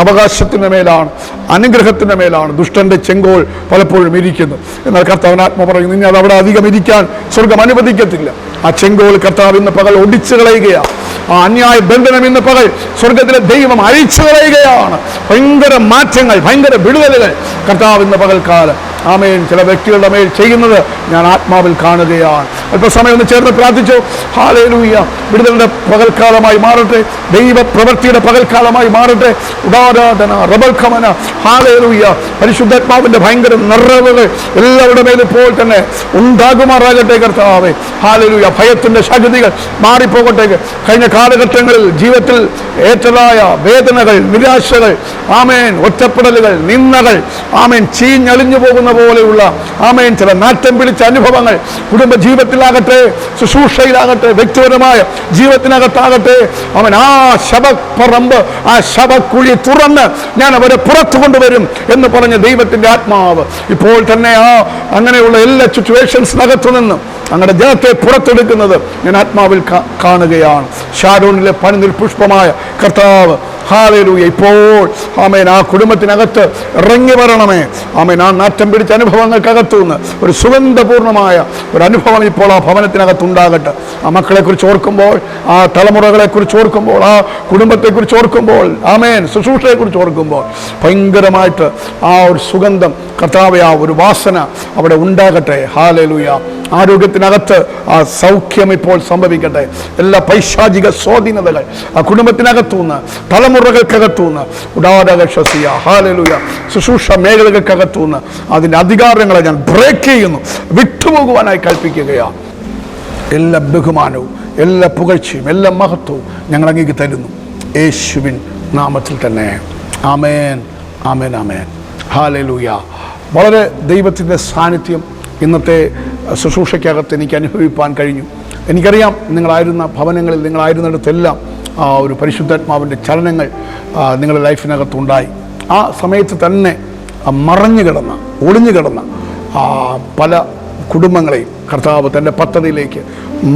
[SPEAKER 1] അവകാശത്തിന് മേലാണ്, അനുഗ്രഹത്തിന് മേലാണ് ദുഷ്ടന്റെ ചെങ്കോൽ പലപ്പോഴും ഇരിക്കുന്നു. എന്നാൽ കർത്താവിനാത്മ പറയുന്നു, ഇനി അത് അവിടെ അധികം ഇരിക്കാൻ സ്വർഗം അനുവദിക്കത്തില്ല. ആ ചെങ്കോൽ കർത്താവ് ഇന്ന് പകൽ ഒടിച്ചു കളയുകയാണ്. ആ അന്യായ ബന്ധനം ഇന്ന് പകൽ സ്വർഗത്തിലെ ദൈവം അഴിച്ചു കളയുകയാണ്. ഭയങ്കര മാറ്റങ്ങൾ, ഭയങ്കര വിടുതലുകൾ കർത്താവ് ഇന്ന് പകൽക്കാലം ആമേൻ ചില വ്യക്തികളുടെ മേൽ ചെയ്യുന്നത് ഞാൻ ആത്മാവിൽ കാണുകയാണ്. അല്പസമയം ഒന്ന് ചേർന്ന് പ്രാർത്ഥിച്ചു. ഹല്ലേലൂയ. വിടുതലിന്റെ പകൽക്കാലമായി മാറട്ടെ, ദൈവ പ്രവൃത്തിയുടെ പകൽക്കാലമായി മാറട്ടെ. ഉദാരാധന റബൽഖമന. ഹല്ലേലൂയ. പരിശുദ്ധാത്മാവിന്റെ ഭയങ്കര നിറവുകൾ എല്ലാവരുടെ മേലും ഇപ്പോൾ തന്നെ ഉണ്ടാകുമാറാകട്ടെ കർത്താവേ. ഹല്ലേലൂയ. ഭയത്തിന്റെ ശക്തികൾ മാറിപ്പോകട്ടെ. കഴിഞ്ഞ കാലഘട്ടങ്ങളിൽ ജീവിതത്തിൽ ഏറ്റതായ വേദനകൾ, നിരാശകൾ, ആമേൻ, ഒറ്റപ്പെടലുകൾ, നിന്ദകൾ, ആമേൻ, ചീഞ്ഞളിഞ്ഞു പോകുന്ന പോലെയുള്ള ആമേൻ ചില നാറ്റം പിടിച്ച അനുഭവങ്ങൾ കുടുംബ ജീവിതത്തിലാകട്ടെ, ശുശ്രൂഷയിലാകട്ടെ, വ്യക്തിപരമായ ജീവിതത്തിനകത്താകട്ടെ, അവൻ ആ ശവപ്പറമ്പ്, ആ ശവക്കുഴി തുറന്ന് ഞാൻ അവരെ പുറത്തു കൊണ്ടുവരും എന്ന് പറഞ്ഞ ദൈവത്തിന്റെ ആത്മാവ് ഇപ്പോൾ തന്നെ അങ്ങനെയുള്ള എല്ലാ സിറ്റുവേഷൻസിനകത്തു നിന്നും അങ്ങനെ ജനത്തെ പുറത്തെടുക്കുന്നത് ഞാൻ ആത്മാവിൽ കാണുകയാണ്. ഷാരോണിലെ പനിനീർ പുഷ്പമായ കർത്താവ് ഹല്ലേലൂയ ഇപ്പോൾ ആമേൻ ആ കുടുംബത്തിനകത്ത് ഇറങ്ങി വരണമേ. ആമേൻ ആ നാറ്റം പിടിച്ച അനുഭവങ്ങൾക്കകത്തു നിന്ന് ഒരു സുഗന്ധപൂർണമായ ഒരു അനുഭവം ഇപ്പോൾ ആ ഭവനത്തിനകത്ത് ഉണ്ടാകട്ടെ. ആ മക്കളെക്കുറിച്ച് ഓർക്കുമ്പോൾ, ആ തലമുറകളെക്കുറിച്ച് ഓർക്കുമ്പോൾ, ആ കുടുംബത്തെക്കുറിച്ച് ഓർക്കുമ്പോൾ, ആമേൻ ശുശ്രൂഷയെക്കുറിച്ച് ഓർക്കുമ്പോൾ ഭയങ്കരമായിട്ട് ആ ഒരു സുഗന്ധം കർത്താവേ, ആ ഒരു വാസന അവിടെ ഉണ്ടാകട്ടെ. ഹല്ലേലൂയ. ആരോഗ്യത്തിനകത്ത് ആ സൗഖ്യം ഇപ്പോൾ സംഭവിക്കട്ടെ. എല്ലാ പൈശാചിക സ്വാധീനതകൾ ആ കുടുംബത്തിനകത്തുനിന്ന്, തലമുറകൾക്കകത്തുനിന്ന് ഉദാരകശ്വസിയ ഹല്ലേലൂയ ശുശ്രൂഷ മേഖലകൾക്കകത്തുനിന്ന് അതിൻ്റെ അധികാരങ്ങളെ ഞാൻ ബ്രേക്ക് ചെയ്യുന്നു, വിട്ടുപോകുവാനായി കൽപ്പിക്കുകയാണ്. എല്ലാ ബഹുമാനവും, എല്ലാ പുകഴ്ചയും, എല്ലാ മഹത്വവും ഞങ്ങൾ അങ്ങേക്ക് തരുന്നു യേശുവിൻ നാമത്തിൽ തന്നെ. ആമേൻ, ആമേൻ, ആമേൻ. ഹല്ലേലൂയ. വളരെ ദൈവത്തിൻ്റെ സാന്നിധ്യം ഇന്നത്തെ ശുശ്രൂഷയ്ക്കകത്ത് എനിക്ക് അനുഭവിപ്പാൻ കഴിഞ്ഞു. എനിക്കറിയാം നിങ്ങളായിരുന്ന ഭവനങ്ങളിൽ, നിങ്ങളായിരുന്നിടത്തെല്ലാം ഒരു പരിശുദ്ധാത്മാവിൻ്റെ ചലനങ്ങൾ നിങ്ങളുടെ ലൈഫിനകത്തുണ്ടായി. ആ സമയത്ത് തന്നെ മറഞ്ഞു കിടന്ന, ഒളിഞ്ഞു കിടന്ന പല കുടുംബങ്ങളെയും കർത്താവ് തൻ്റെ പദ്ധതിയിലേക്ക്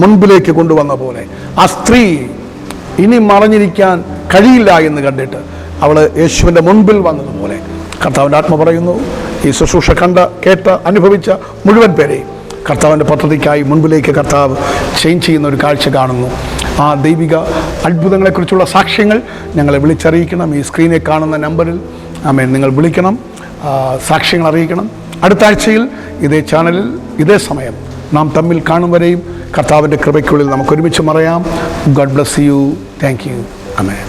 [SPEAKER 1] മുൻപിലേക്ക് കൊണ്ടുവന്ന പോലെ, ആ സ്ത്രീ ഇനി മറഞ്ഞിരിക്കാൻ കഴിയില്ല എന്ന് കണ്ടിട്ട് അവൾ യേശുവിൻ്റെ മുൻപിൽ വന്നതുപോലെ കർത്താവിൻ്റെ ആത്മ പറയുന്നു, ഈ ശുശ്രൂഷ കേട്ട് അനുഭവിച്ച മുഴുവൻ പേരെയും കർത്താവിൻ്റെ പദ്ധതിക്കായി മുൻപിലേക്ക് കർത്താവ് ചേഞ്ച് ചെയ്യുന്ന ഒരു കാഴ്ച കാണുന്നു. ആ ദൈവിക അത്ഭുതങ്ങളെക്കുറിച്ചുള്ള സാക്ഷ്യങ്ങൾ ഞങ്ങളെ വിളിച്ചറിയിക്കണം. ഈ സ്ക്രീനിൽ കാണുന്ന നമ്പറിൽ നിങ്ങൾ വിളിക്കണം, സാക്ഷ്യങ്ങൾ അറിയിക്കണം. അടുത്ത ആഴ്ചയിൽ ഇതേ ചാനലിൽ ഇതേ സമയം നാം തമ്മിൽ കാണും വരെയും കർത്താവിൻ്റെ കൃപയ്ക്കുള്ളിൽ നമുക്ക് ഒരുമിച്ച് മറയാം. God bless you. Thank you. Amen.